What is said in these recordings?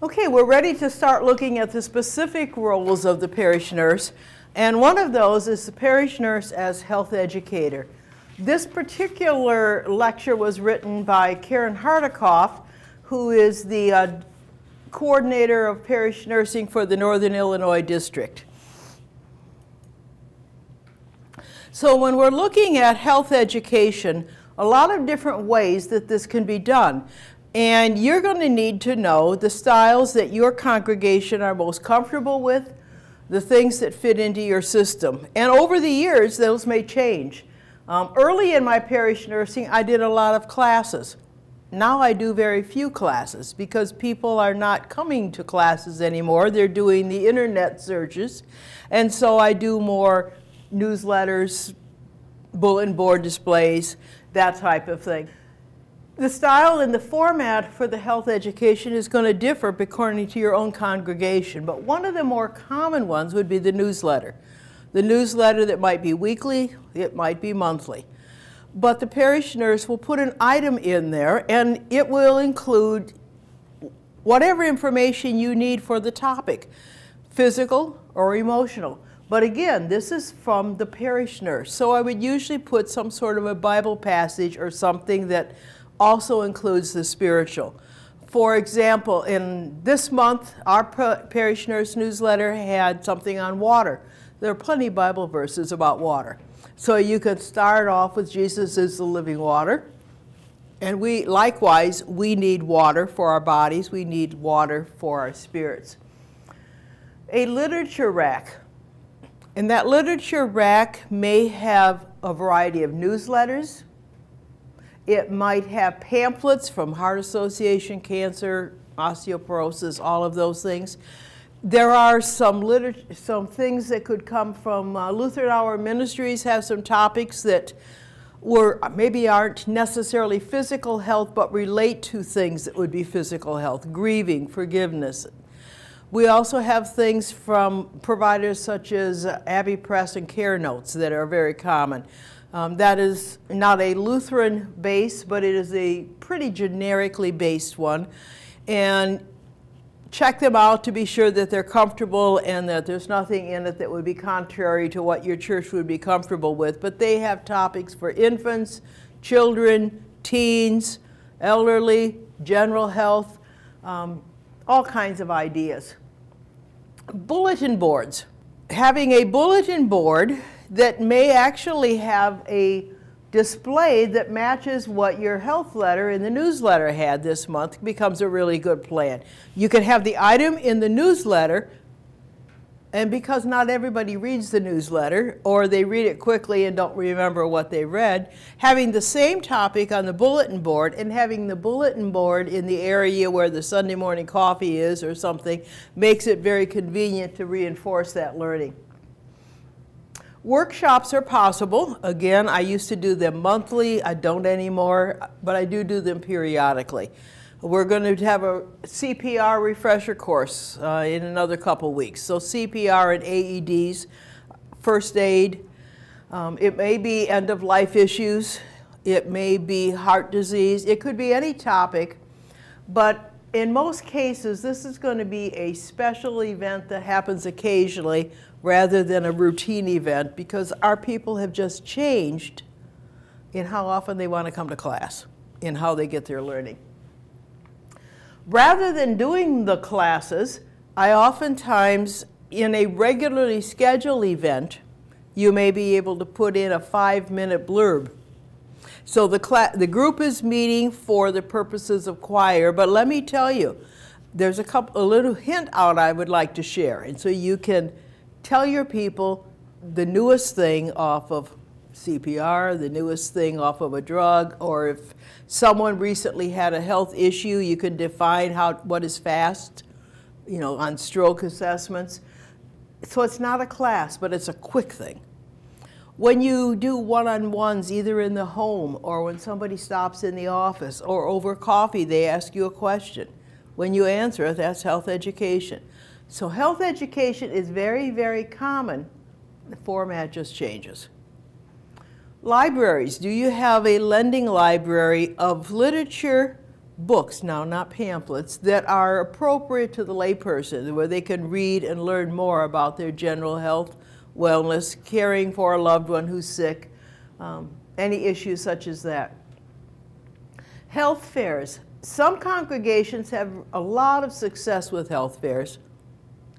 Okay, we're ready to start looking at the specific roles of the parish nurse, and one of those is the parish nurse as health educator. This particular lecture was written by Karen Hardikoff, who is the coordinator of parish nursing for the Northern Illinois District. So when we're looking at health education, a lot of different ways that this can be done. And you're going to need to know the styles that your congregation are most comfortable with, the things that fit into your system. And over the years, those may change. Early in my parish nursing, I did a lot of classes. Now I do very few classes because people are not coming to classes anymore. They're doing the internet searches. And so I do more newsletters, bulletin board displays, that type of thing. The style and the format for the health education is going to differ according to your own congregation, but one of the more common ones would be the newsletter. The newsletter that might be weekly, it might be monthly. But the parish nurse will put an item in there, and it will include whatever information you need for the topic, physical or emotional. But again, this is from the parish nurse, so I would usually put some sort of a Bible passage or something that also includes the spiritual. For example, in this month, our parish nurse newsletter had something on water. There are plenty of Bible verses about water. So you could start off with Jesus is the living water. And likewise, we need water for our bodies. We need water for our spirits. A literature rack. And that literature rack may have a variety of newsletters. It might have pamphlets from Heart Association, cancer, osteoporosis, all of those things. There are some things that could come from Lutheran Hour Ministries, have some topics that maybe aren't necessarily physical health, but relate to things that would be physical health, grieving, forgiveness. We also have things from providers such as Abbey Press and Care Notes that are very common. That is not a Lutheran base, but it is a pretty generically based one. And check them out to be sure that they're comfortable and that there's nothing in it that would be contrary to what your church would be comfortable with. But they have topics for infants, children, teens, elderly, general health, all kinds of ideas. Bulletin boards. Having a bulletin board that may actually have a display that matches what your health letter in the newsletter had this month becomes a really good plan. You can have the item in the newsletter, and because not everybody reads the newsletter, or they read it quickly and don't remember what they read, having the same topic on the bulletin board and having the bulletin board in the area where the Sunday morning coffee is or something makes it very convenient to reinforce that learning. Workshops are possible. Again, I used to do them monthly. I don't anymore, but I do them periodically. We're going to have a CPR refresher course in another couple weeks. So CPR and AEDs, first aid. It may be end-of-life issues. It may be heart disease. It could be any topic, but in most cases, this is going to be a special event that happens occasionally rather than a routine event because our people have just changed in how often they want to come to class, in how they get their learning. Rather than doing the classes, I oftentimes, in a regularly scheduled event, you may be able to put in a 5-minute blurb. So the group is meeting for the purposes of choir, but let me tell you, there's a little hint out I would like to share, and so you can tell your people the newest thing off of CPR, the newest thing off of a drug, or if someone recently had a health issue, you can define what is FAST, on stroke assessments. So it's not a class, but it's a quick thing. When you do one-on-ones, either in the home or when somebody stops in the office or over coffee, they ask you a question. When you answer it, that's health education. So health education is very, very common. The format just changes. Libraries. Do you have a lending library of literature books now, not pamphlets, that are appropriate to the layperson, where they can read and learn more about their general health, wellness, caring for a loved one who's sick, any issues such as that. Health fairs. Some congregations have a lot of success with health fairs.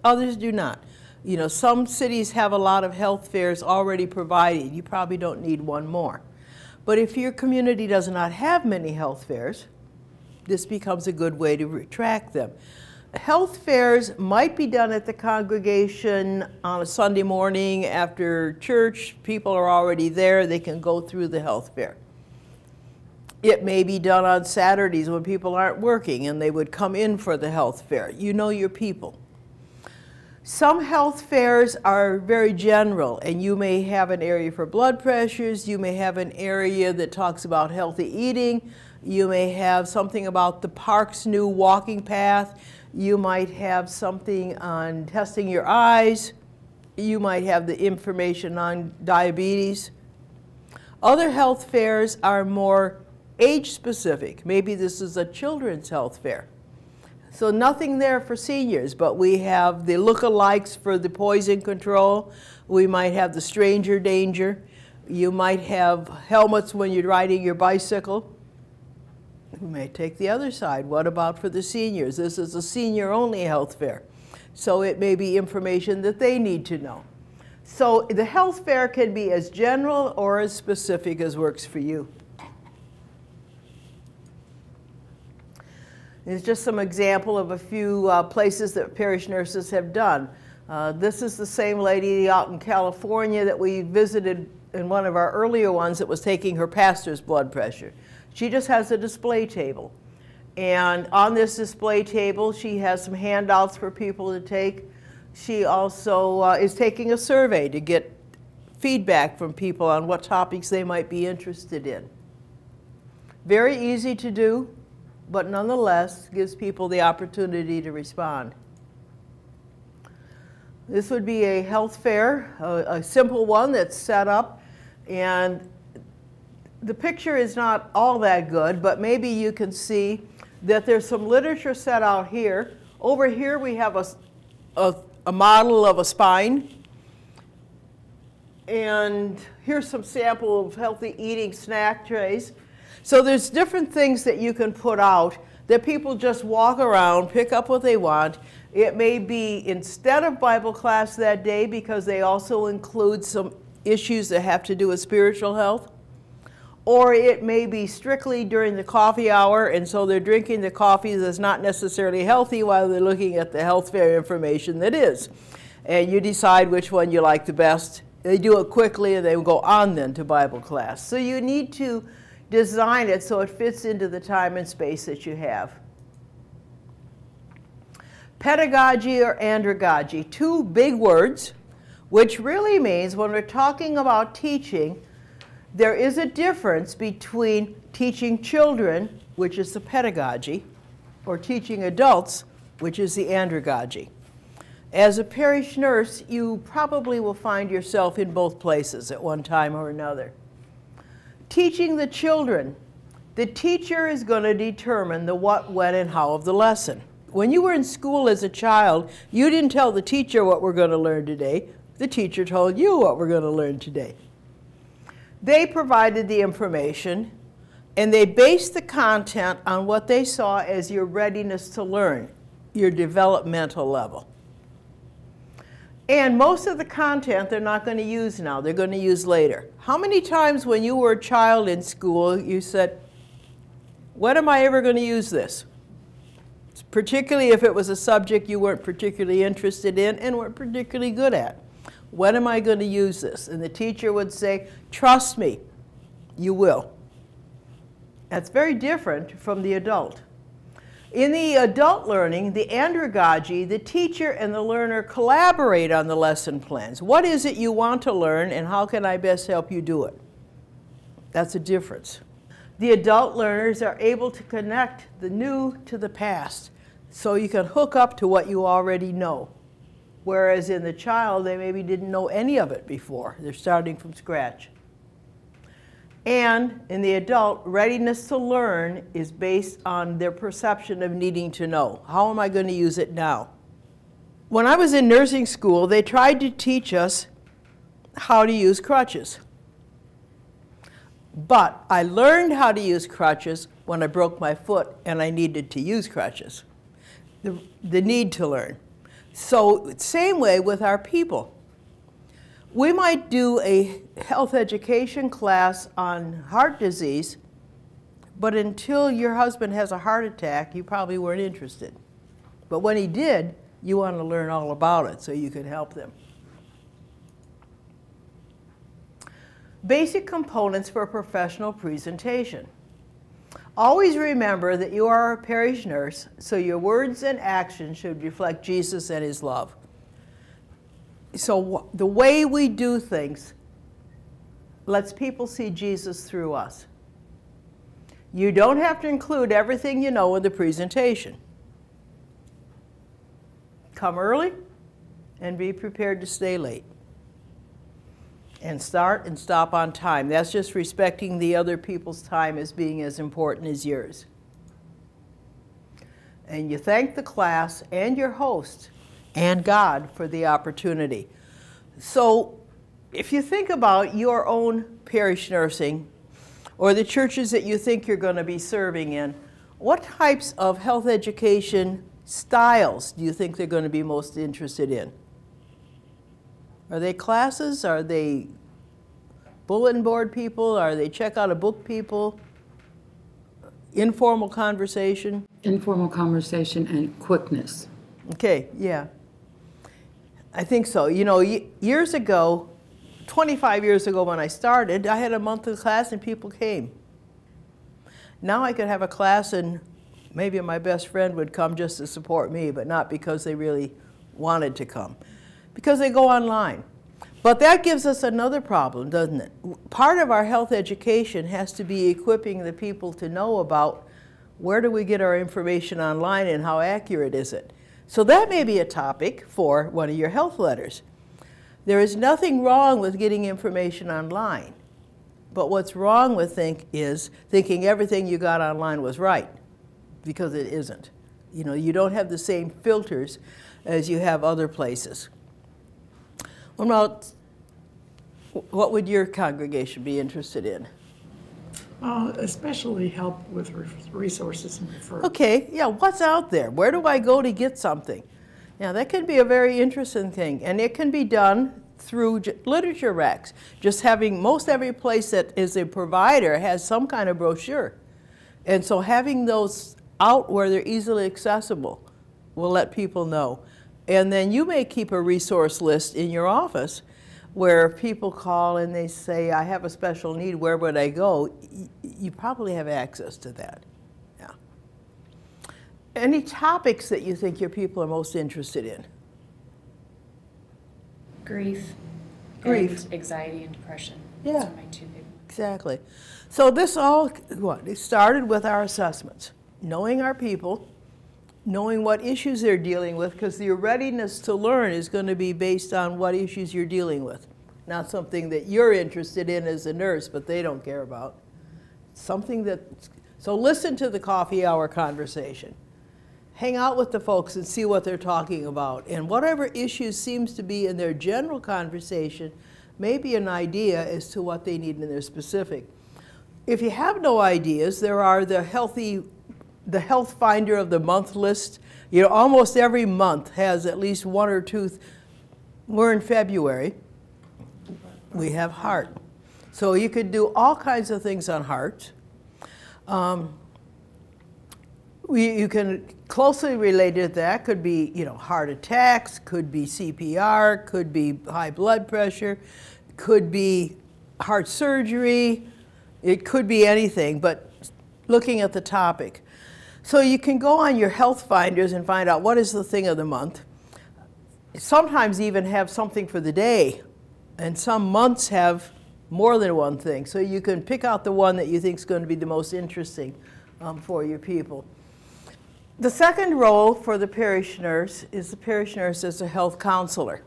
Others do not. You know, some cities have a lot of health fairs already provided. You probably don't need one more. But if your community does not have many health fairs, this becomes a good way to track them. Health fairs might be done at the congregation on a Sunday morning after church. People are already there. They can go through the health fair. It may be done on Saturdays when people aren't working and they would come in for the health fair. You know your people. Some health fairs are very general, and you may have an area for blood pressures, you may have an area that talks about healthy eating, you may have something about the park's new walking path, you might have something on testing your eyes, you might have the information on diabetes. Other health fairs are more age-specific. Maybe this is a children's health fair. So nothing there for seniors, but we have the look-alikes for the poison control. We might have the stranger danger. You might have helmets when you're riding your bicycle. We may take the other side. What about for the seniors? This is a senior-only health fair. So it may be information that they need to know. So the health fair can be as general or as specific as works for you. It's just some example of a few places that parish nurses have done. This is the same lady out in California that we visited in one of our earlier ones that was taking her pastor's blood pressure. She just has a display table. And on this display table, she has some handouts for people to take. She also is taking a survey to get feedback from people on what topics they might be interested in. Very easy to do, but nonetheless gives people the opportunity to respond. This would be a health fair, a simple one that's set up, and the picture is not all that good, but maybe you can see that there's some literature set out here. Over here we have a model of a spine, and here's some sample of healthy eating snack trays. So there's different things that you can put out that people just walk around, pick up what they want. It may be instead of Bible class that day because they also include some issues that have to do with spiritual health. Or it may be strictly during the coffee hour, and so they're drinking the coffee that's not necessarily healthy while they're looking at the health fair information that is. And you decide which one you like the best. They do it quickly and they will go on then to Bible class. So you need to design it so it fits into the time and space that you have. Pedagogy or andragogy, two big words, which really means when we're talking about teaching, there is a difference between teaching children, which is the pedagogy, or teaching adults, which is the andragogy. As a parish nurse, you probably will find yourself in both places at one time or another. Teaching the children, the teacher is going to determine the what, when, and how of the lesson. When you were in school as a child, you didn't tell the teacher what we're going to learn today. The teacher told you what we're going to learn today. They provided the information, and they based the content on what they saw as your readiness to learn, your developmental level. And most of the content they're not going to use now. They're going to use later. How many times when you were a child in school you said, when am I ever going to use this? Particularly if it was a subject you weren't particularly interested in and weren't particularly good at. When am I going to use this? And the teacher would say, trust me, you will. That's very different from the adult. In the adult learning, the andragogy, the teacher and the learner collaborate on the lesson plans. What is it you want to learn and how can I best help you do it? That's a difference. The adult learners are able to connect the new to the past so you can hook up to what you already know. Whereas in the child, they maybe didn't know any of it before. They're starting from scratch. And in the adult, readiness to learn is based on their perception of needing to know. How am I going to use it now? When I was in nursing school, they tried to teach us how to use crutches. But I learned how to use crutches when I broke my foot and I needed to use crutches. The need to learn. So same way with our people. We might do a health education class on heart disease, but until your husband has a heart attack, you probably weren't interested. But when he did, you want to learn all about it so you can help them. Basic components for a professional presentation. Always remember that you are a parish nurse, so your words and actions should reflect Jesus and his love. So the way we do things lets people see Jesus through us. You don't have to include everything you know in the presentation. Come early and be prepared to stay late. And start and stop on time. That's just respecting the other people's time as being as important as yours. And you thank the class and your host and God for the opportunity. So if you think about your own parish nursing or the churches that you think you're going to be serving in, what types of health education styles do you think they're going to be most interested in? Are they classes? Are they bulletin board people? Are they check out a book people? Informal conversation? Informal conversation and quickness. Okay, yeah. I think so. You know, years ago, 25 years ago when I started, I had a monthly class and people came. Now I could have a class and maybe my best friend would come just to support me, but not because they really wanted to come. Because they go online. But that gives us another problem, doesn't it? Part of our health education has to be equipping the people to know about where do we get our information online and how accurate is it. So that may be a topic for one of your health letters. There is nothing wrong with getting information online. But what's wrong with thinking everything you got online was right, because it isn't. You know, you don't have the same filters as you have other places. What would your congregation be interested in? Especially help with resources and referrals. Okay, yeah, what's out there? Where do I go to get something? Yeah, that can be a very interesting thing, and it can be done through literature racks. Just having most every place that is a provider has some kind of brochure. And so having those out where they're easily accessible will let people know. And then you may keep a resource list in your office where people call and they say, I have a special need, where would I go? You probably have access to that. Yeah. Any topics that you think your people are most interested in? Grief. Grief. And anxiety and depression. Yeah. Those are my two big ones. Exactly. So this all, it started with our assessments. Knowing our people, knowing what issues they're dealing with, because your readiness to learn is going to be based on what issues you're dealing with, not something that you're interested in as a nurse, but they don't care about. Something that, so listen to the coffee hour conversation. Hang out with the folks and see what they're talking about. And whatever issues seems to be in their general conversation may be an idea as to what they need in their specific. If you have no ideas, there are the Health Finder of the Month list. You know, almost every month has at least one or two. We're in February. We have heart. So you could do all kinds of things on heart. You can closely related to that could be, you know, heart attacks, could be CPR, could be high blood pressure, could be heart surgery. It could be anything, but looking at the topic. So you can go on your health finders and find out what is the thing of the month. Sometimes even have something for the day, and some months have more than one thing. So you can pick out the one that you think is going to be the most interesting for your people. The second role for the parish nurse is the parish nurse as a health counselor.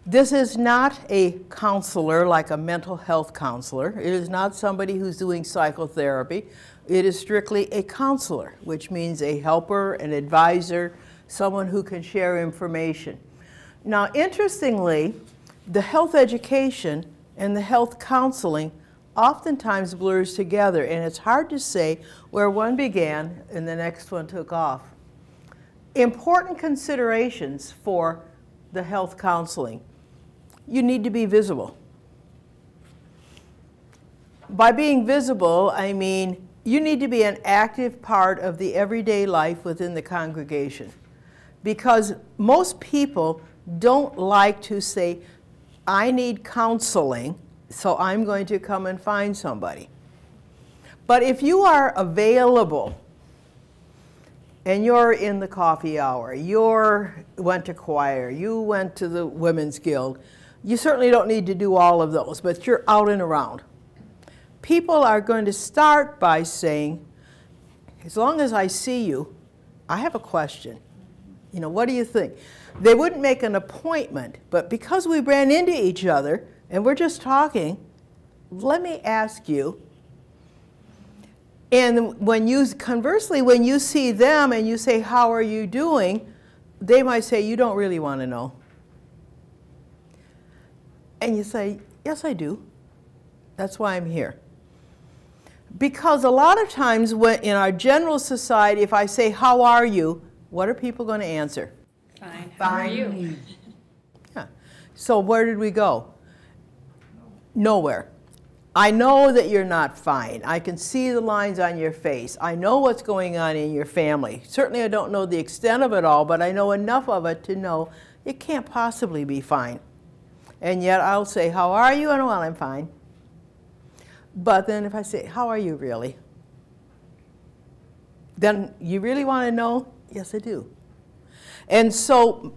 This is not a counselor like a mental health counselor. It is not somebody who's doing psychotherapy. It is strictly a counselor, which means a helper, an advisor, someone who can share information. Now, interestingly, the health education and the health counseling oftentimes blurs together, and it's hard to say where one began and the next one took off. Important considerations for the health counseling. You need to be visible. By being visible, I mean you need to be an active part of the everyday life within the congregation, because most people don't like to say, I need counseling, so I'm going to come and find somebody. But if you are available and you're in the coffee hour, you went to choir, you went to the Women's Guild, you certainly don't need to do all of those, but you're out and around. People are going to start by saying, as long as I see you, I have a question. You know, what do you think? They wouldn't make an appointment, but because we ran into each other and we're just talking, let me ask you. And when you, conversely, when you see them and you say, how are you doing? They might say, you don't really want to know. And you say, yes, I do. That's why I'm here. Because a lot of times when, in our general society, if I say, how are you? What are people going to answer? Fine. How are you? Yeah. So where did we go? Nowhere. I know that you're not fine. I can see the lines on your face. I know what's going on in your family. Certainly I don't know the extent of it all, but I know enough of it to know it can't possibly be fine. And yet I'll say, how are you? And well, I'm fine. But then if I say, how are you really? Then you really want to know? Yes, I do. And so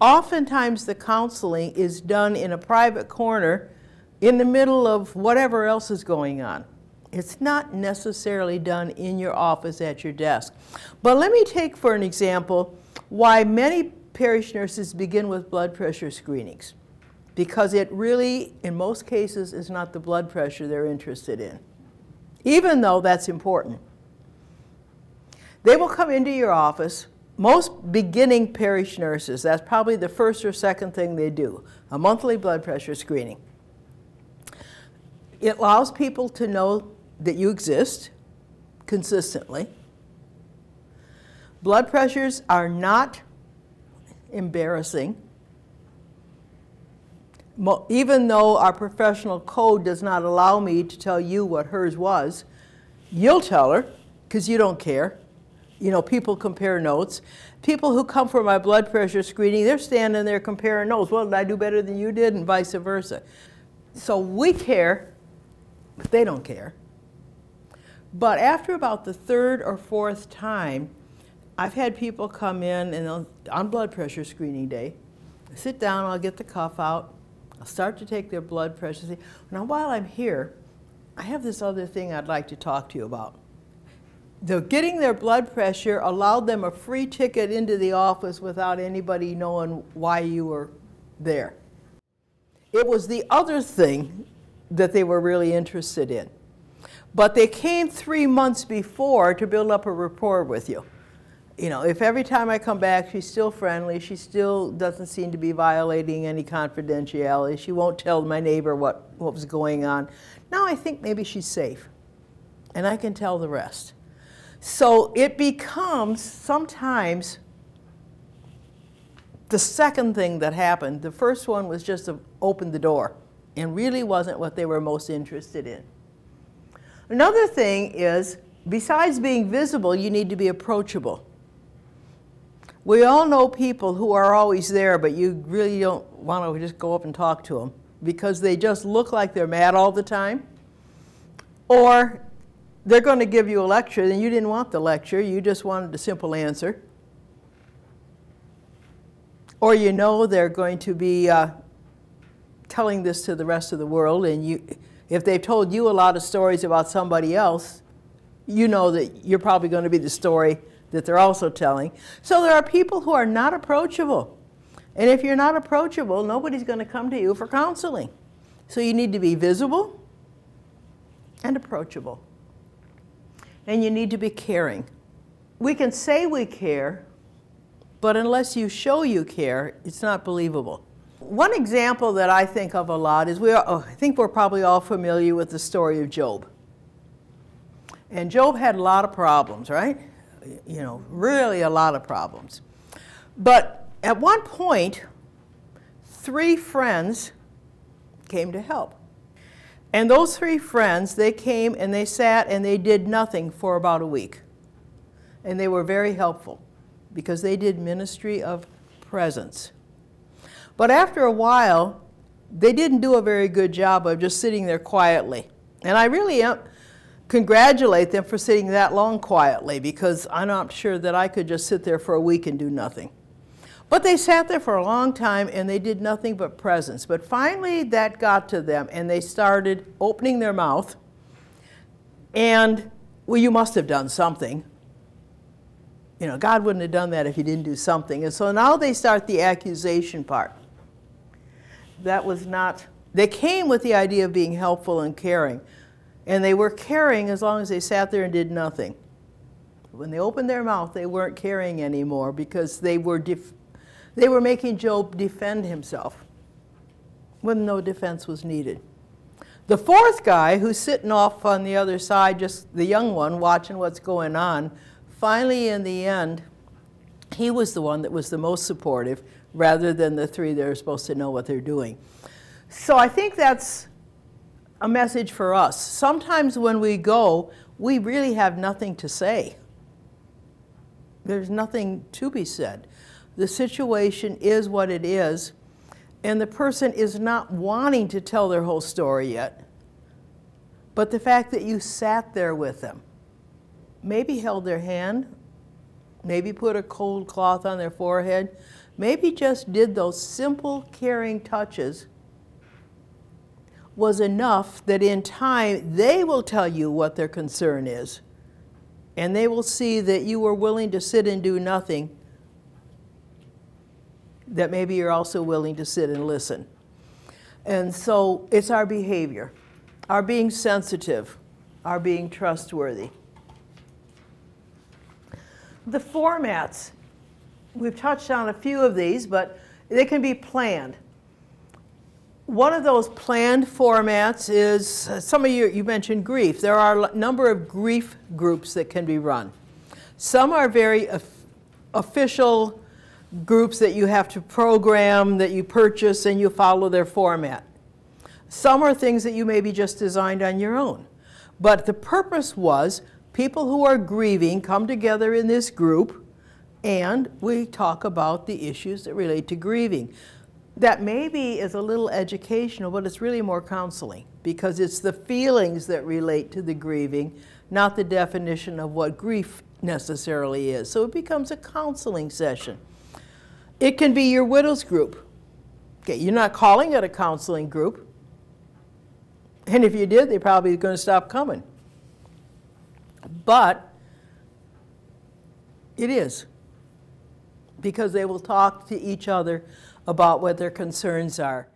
oftentimes the counseling is done in a private corner in the middle of whatever else is going on. It's not necessarily done in your office at your desk. But let me take for an example why many parish nurses begin with blood pressure screenings. Because it really, in most cases, is not the blood pressure they're interested in, even though that's important. They will come into your office. Most beginning parish nurses, that's probably the first or second thing they do, a monthly blood pressure screening. It allows people to know that you exist consistently. Blood pressures are not embarrassing. Even though our professional code does not allow me to tell you what hers was, you'll tell her because you don't care. You know, people compare notes. People who come for my blood pressure screening, they're standing there comparing notes. Well, did I do better than you did? And vice versa. So we care, but they don't care. But after about the third or fourth time, I've had people come in and on blood pressure screening day, I sit down, I'll get the cuff out, I'll start to take their blood pressure. Say, now while I'm here, I have this other thing I'd like to talk to you about. Getting their blood pressure allowed them a free ticket into the office without anybody knowing why you were there. It was the other thing that they were really interested in. But they came 3 months before to build up a rapport with you. You know, if every time I come back she's still friendly, she still doesn't seem to be violating any confidentiality, she won't tell my neighbor what was going on, now I think maybe she's safe. And I can tell the rest. So it becomes sometimes the second thing that happened. The first one was just to open the door and really wasn't what they were most interested in. Another thing is, besides being visible, you need to be approachable. We all know people who are always there, but you really don't want to just go up and talk to them because they just look like they're mad all the time. Or they're going to give you a lecture, and you didn't want the lecture, you just wanted a simple answer. Or you know they're going to be telling this to the rest of the world, and if they've told you a lot of stories about somebody else, you know that you're probably going to be the story that they're also telling. So there are people who are not approachable. And if you're not approachable, nobody's going to come to you for counseling. So you need to be visible and approachable. And you need to be caring. We can say we care, but unless you show you care, it's not believable. One example that I think of a lot is, I think we're probably all familiar with the story of Job. And Job had a lot of problems, right? You know, really a lot of problems. But at one point, 3 friends came to help. And those 3 friends, they came and they sat and they did nothing for about a week. And they were very helpful because they did ministry of presence. But after a while, they didn't do a very good job of just sitting there quietly. And I really congratulate them for sitting that long quietly, because I'm not sure that I could just sit there for a week and do nothing. But they sat there for a long time and they did nothing but presence. But finally that got to them and they started opening their mouth. And, well, you must have done something. You know, God wouldn't have done that if you didn't do something. And so now they start the accusation part. That was not, they came with the idea of being helpful and caring. And they were caring as long as they sat there and did nothing. When they opened their mouth, they weren't caring anymore because they were making Job defend himself when no defense was needed. The 4th guy, who's sitting off on the other side, just the young one, watching what's going on, finally in the end, he was the one that was the most supportive rather than the 3 that are supposed to know what they're doing. So I think that's a message for us. Sometimes when we go, we really have nothing to say. There's nothing to be said. The situation is what it is, and the person is not wanting to tell their whole story yet. But the fact that you sat there with them, maybe held their hand, maybe put a cold cloth on their forehead, maybe just did those simple caring touches, was enough that in time they will tell you what their concern is. And they will see that you were willing to sit and do nothing, that maybe you're also willing to sit and listen. And so it's our behavior, our being sensitive, our being trustworthy. The formats, we've touched on a few of these, but they can be planned. One of those planned formats is, some of you mentioned grief. There are a number of grief groups that can be run. Some are very official groups that you have to program, that you purchase, and you follow their format. Some are things that you maybe just designed on your own. But the purpose was people who are grieving come together in this group, and we talk about the issues that relate to grieving. That maybe is a little educational, but it's really more counseling, because it's the feelings that relate to the grieving, not the definition of what grief necessarily is. So it becomes a counseling session. It can be your widow's group. Okay, you're not calling it a counseling group, and if you did, they're probably going to stop coming. But it is, because they will talk to each other about what their concerns are.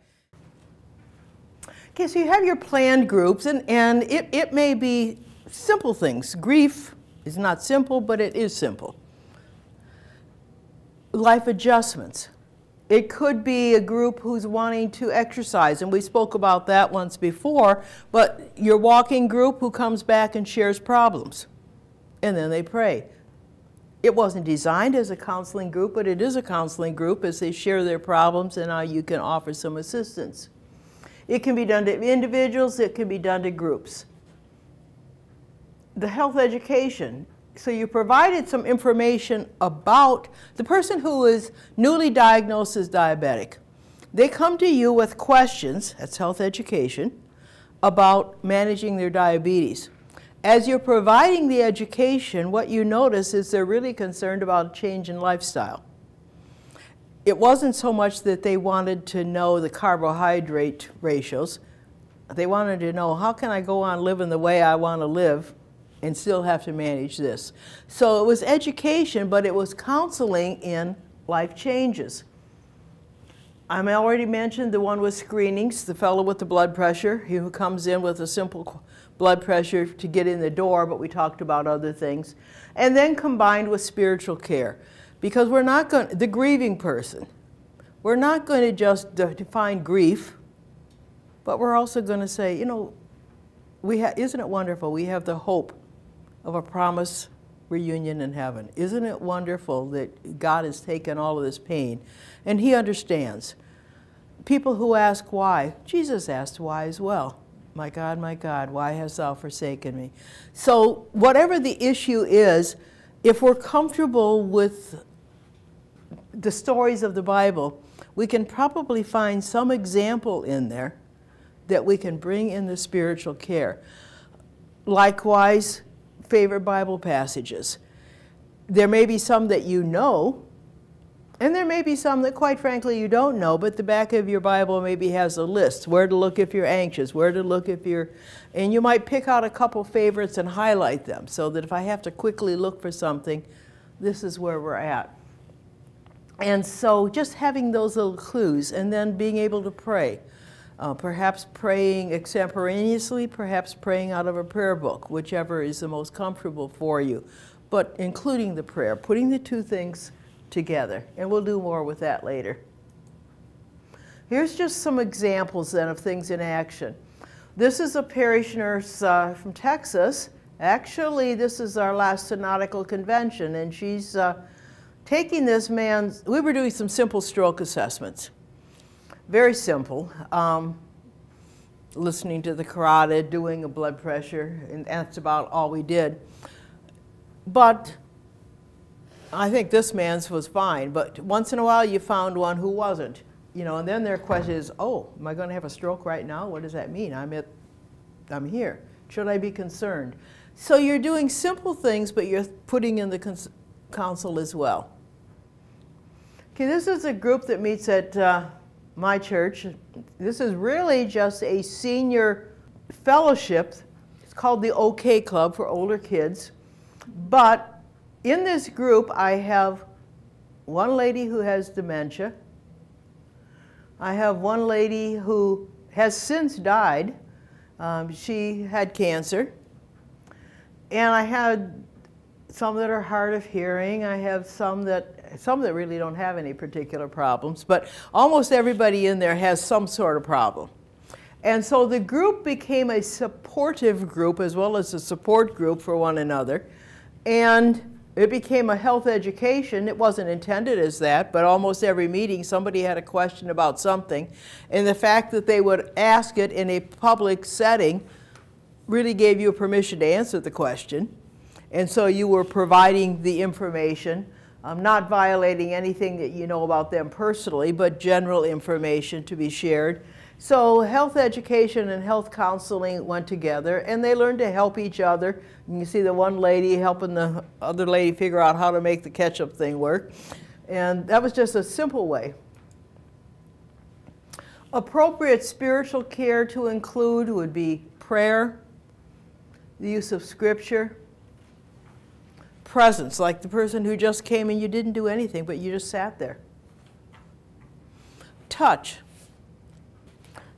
Okay, so you have your planned groups, and it may be simple things. Grief is not simple, but it is simple. Life adjustments. It could be a group who's wanting to exercise, and we spoke about that once before, but your walking group who comes back and shares problems, and then they pray. It wasn't designed as a counseling group, but it is a counseling group as they share their problems and how you can offer some assistance. It can be done to individuals, it can be done to groups. The health education. So you provided some information about the person who is newly diagnosed as diabetic. They come to you with questions, that's health education, about managing their diabetes. As you're providing the education, what you notice is they're really concerned about a change in lifestyle. It wasn't so much that they wanted to know the carbohydrate ratios. They wanted to know, how can I go on living the way I want to live and still have to manage this? So it was education, but it was counseling in life changes. I already mentioned the one with screenings, the fellow with the blood pressure, he who comes in with a simple blood pressure to get in the door, but we talked about other things. And then combined with spiritual care, because we're not going, the grieving person, we're not going to just define grief, but we're also going to say, you know, isn't it wonderful? We have the hope of a promised reunion in heaven. Isn't it wonderful that God has taken all of this pain and he understands? People who ask why, Jesus asked why as well. My God, why hast thou forsaken me? So whatever the issue is, if we're comfortable with the stories of the Bible, we can probably find some example in there that we can bring in the spiritual care. Likewise, favorite Bible passages. There may be some that you know, and there may be some that, quite frankly, you don't know, but the back of your Bible maybe has a list, where to look if you're anxious, where to look if you're, and you might pick out a couple favorites and highlight them, so that if I have to quickly look for something, this is where we're at. And so just having those little clues, and then being able to pray. Perhaps praying extemporaneously, perhaps praying out of a prayer book, whichever is the most comfortable for you. But including the prayer, putting the two things together. And we'll do more with that later. Here's just some examples then of things in action. This is a parish nurse from Texas. Actually, this is our last synodical convention, and she's taking this man's, we were doing some simple stroke assessments. Very simple. Listening to the carotid, doing a blood pressure, and that's about all we did. But I think this man's was fine, but once in a while you found one who wasn't. You know, and then their question is, oh, am I going to have a stroke right now? What does that mean? I'm here. Should I be concerned? So you're doing simple things, but you're putting in the counsel as well. Okay, this is a group that meets at my church. This is really just a senior fellowship. It's called the OK Club for older kids. But in this group, I have one lady who has dementia. I have one lady who has since died. She had cancer. And I had some that are hard of hearing. I have some that really don't have any particular problems, but almost everybody in there has some sort of problem. And so the group became a supportive group as well as a support group for one another. And it became a health education. It wasn't intended as that, but almost every meeting somebody had a question about something. And the fact that they would ask it in a public setting really gave you permission to answer the question. And so you were providing the information, not violating anything that you know about them personally, but general information to be shared. So health education and health counseling went together, and they learned to help each other. You can see the one lady helping the other lady figure out how to make the ketchup thing work. And that was just a simple way. Appropriate spiritual care to include would be prayer, the use of scripture, presence, like the person who just came and you didn't do anything, but you just sat there. Touch.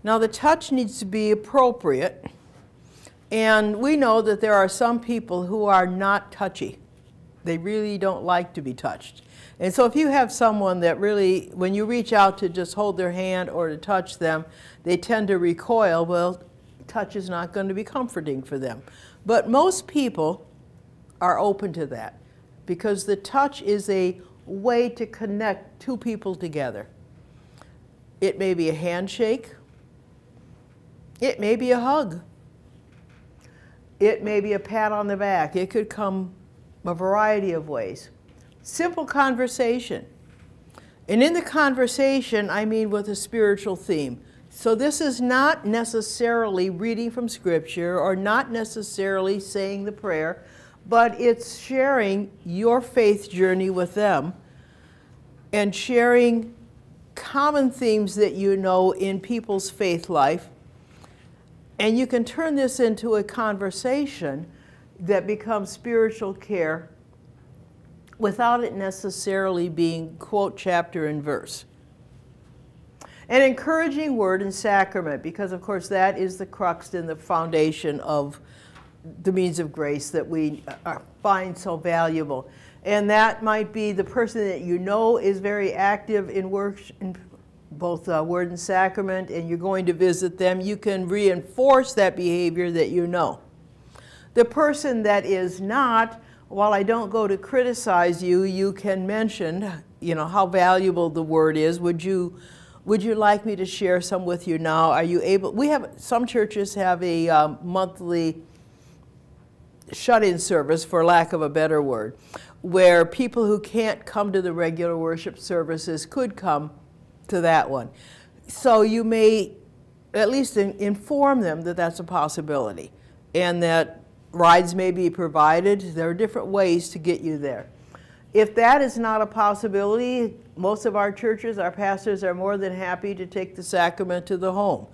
Now the touch needs to be appropriate, and we know that there are some people who are not touchy. They really don't like to be touched. And so if you have someone that really, when you reach out to just hold their hand or to touch them, they tend to recoil, well, touch is not going to be comforting for them. But most people are open to that because the touch is a way to connect two people together. It may be a handshake. It may be a hug. It may be a pat on the back. It could come a variety of ways. Simple conversation. And in the conversation, I mean with a spiritual theme. So this is not necessarily reading from Scripture or not necessarily saying the prayer, but it's sharing your faith journey with them and sharing common themes that you know in people's faith life. And you can turn this into a conversation that becomes spiritual care without it necessarily being quote, chapter, and verse. An encouraging word and sacrament, because of course that is the crux and the foundation of the means of grace that we find so valuable. And that might be the person that you know is very active in work, in both word and sacrament, and you're going to visit them. You can reinforce that behavior that you know. The person that is not, while I don't go to criticize you, you can mention, you know, how valuable the word is. Would you like me to share some with you now? Are you able? We have, some churches have a monthly shut-in service, for lack of a better word, where people who can't come to the regular worship services could come to that one. So you may at least inform them that that's a possibility and that rides may be provided. There are different ways to get you there. If that is not a possibility, most of our churches, our pastors are more than happy to take the sacrament to the home.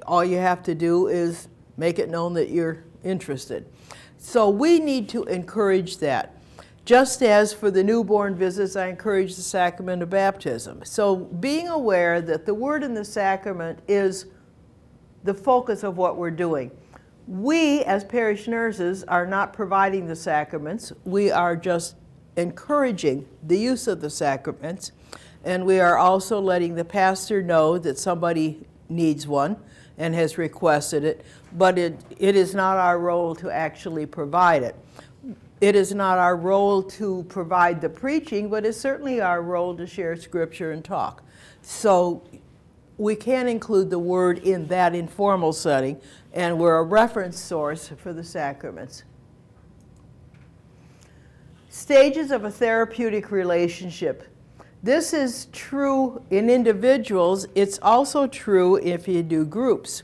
All you have to do is make it known that you're interested. So we need to encourage that. Just as for the newborn visits, I encourage the sacrament of baptism. So being aware that the word and the sacrament is the focus of what we're doing. We, as parish nurses, are not providing the sacraments. We are just encouraging the use of the sacraments, and we are also letting the pastor know that somebody needs one and has requested it, but it is not our role to actually provide it. It is not our role to provide the preaching, but it's certainly our role to share scripture and talk. So we can include the word in that informal setting, and we're a reference source for the sacraments. Stages of a therapeutic relationship. This is true in individuals. It's also true if you do groups.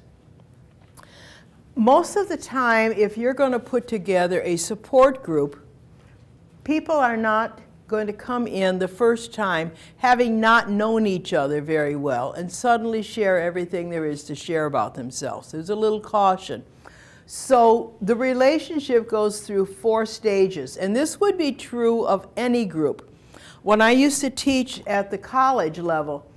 Most of the time, if you're going to put together a support group, people are not going to come in the first time having not known each other very well and suddenly share everything there is to share about themselves. There's a little caution. So the relationship goes through 4 stages, and this would be true of any group. When I used to teach at the college level,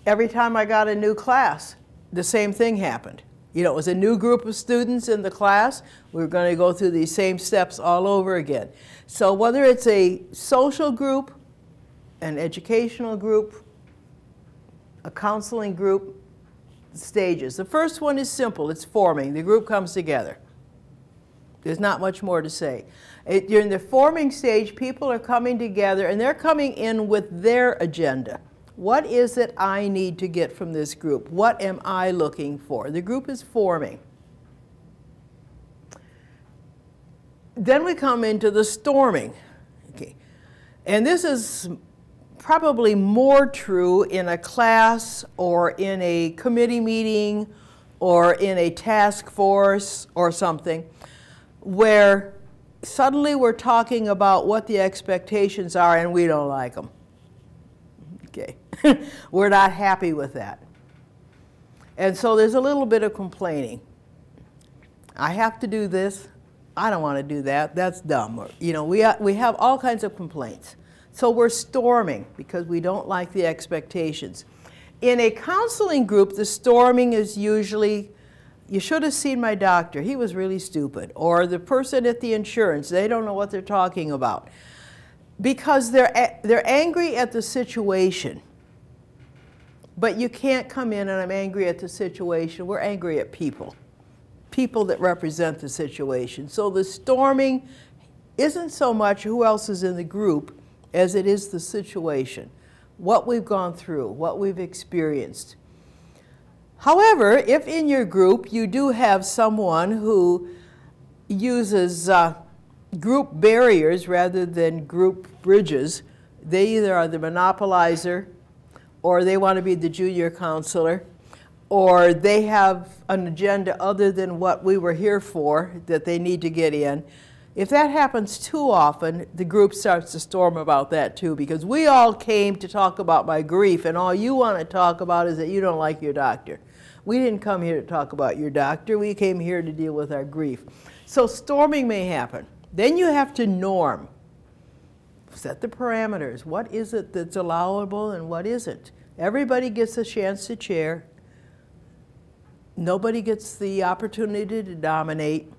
every time I got a new class, the same thing happened. You know, it was a new group of students in the class. We were going to go through these same steps all over again. So whether it's a social group, an educational group, a counseling group, stages. The first one is simple. It's forming. The group comes together. There's not much more to say. During the forming stage, people are coming together, and they're coming in with their agenda. What is it I need to get from this group? What am I looking for? The group is forming. Then we come into the storming. Okay. And this is probably more true in a class or in a committee meeting or in a task force or something, where suddenly we're talking about what the expectations are and we don't like them. Okay. We're not happy with that. And so there's a little bit of complaining. I have to do this. I don't want to do that. That's dumb. Or, you know, we have all kinds of complaints. So we're storming because we don't like the expectations. In a counseling group, the storming is usually, you should have seen my doctor. He was really stupid. Or the person at the insurance, they don't know what they're talking about. Because they're angry at the situation. But you can't come in and I'm angry at the situation. We're angry at people. People that represent the situation. So the storming isn't so much who else is in the group as it is the situation. What we've gone through, what we've experienced. However, if in your group you do have someone who uses group barriers rather than group bridges, they either are the monopolizer, or they want to be the junior counselor, or they have an agenda other than what we were here for that they need to get in. If that happens too often, the group starts to storm about that too, because we all came to talk about my grief, and all you want to talk about is that you don't like your doctor. We didn't come here to talk about your doctor. We came here to deal with our grief. So storming may happen. Then you have to norm. Set the parameters. What is it that's allowable and what isn't? Everybody gets a chance to chair. Nobody gets the opportunity to dominate.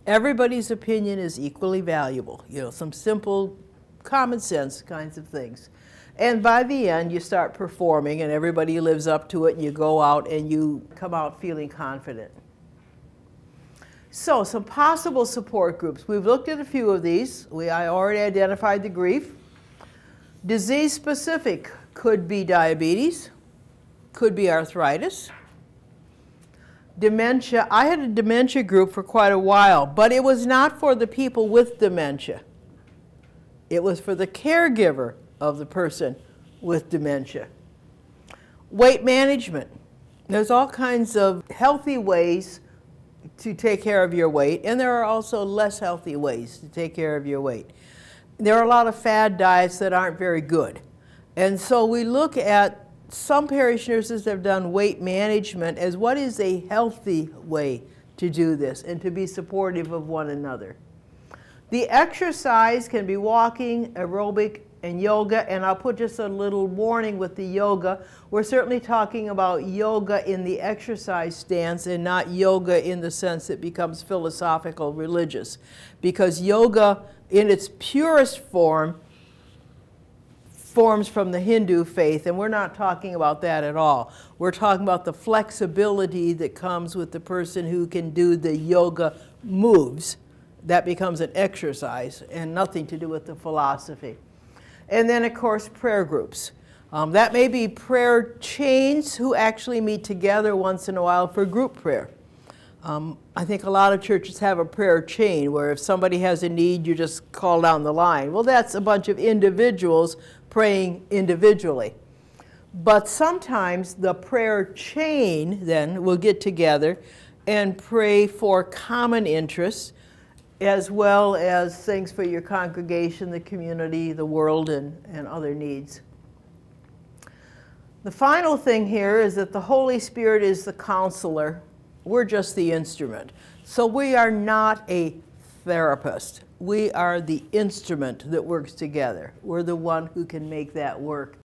Everybody's opinion is equally valuable. You know, some simple, common sense kinds of things. And by the end, you start performing, and everybody lives up to it, and you go out and you come out feeling confident. So, some possible support groups. We've looked at a few of these. I already identified the grief. Disease-specific could be diabetes, could be arthritis. Dementia. I had a dementia group for quite a while, but it was not for the people with dementia. It was for the caregiver of the person with dementia. Weight management. There's all kinds of healthy ways to take care of your weight, and there are also less healthy ways to take care of your weight. There are a lot of fad diets that aren't very good. And so we look at some parish nurses have done weight management as what is a healthy way to do this and to be supportive of one another. The exercise can be walking, aerobic, and yoga, and I'll put just a little warning with the yoga. We're certainly talking about yoga in the exercise stance and not yoga in the sense it becomes philosophical, religious. Because yoga in its purest forms from the Hindu faith, and we're not talking about that at all. We're talking about the flexibility that comes with the person who can do the yoga moves. That becomes an exercise and nothing to do with the philosophy. And then, of course, prayer groups. That may be prayer chains who actually meet together once in a while for group prayer. I think a lot of churches have a prayer chain where if somebody has a need, you just call down the line. Well, that's a bunch of individuals praying individually. But sometimes the prayer chain then will get together and pray for common interests as well as things for your congregation, the community, the world, and other needs. The final thing here is that the Holy Spirit is the counselor. We're just the instrument. So we are not a therapist. We are the instrument that works together. We're the one who can make that work.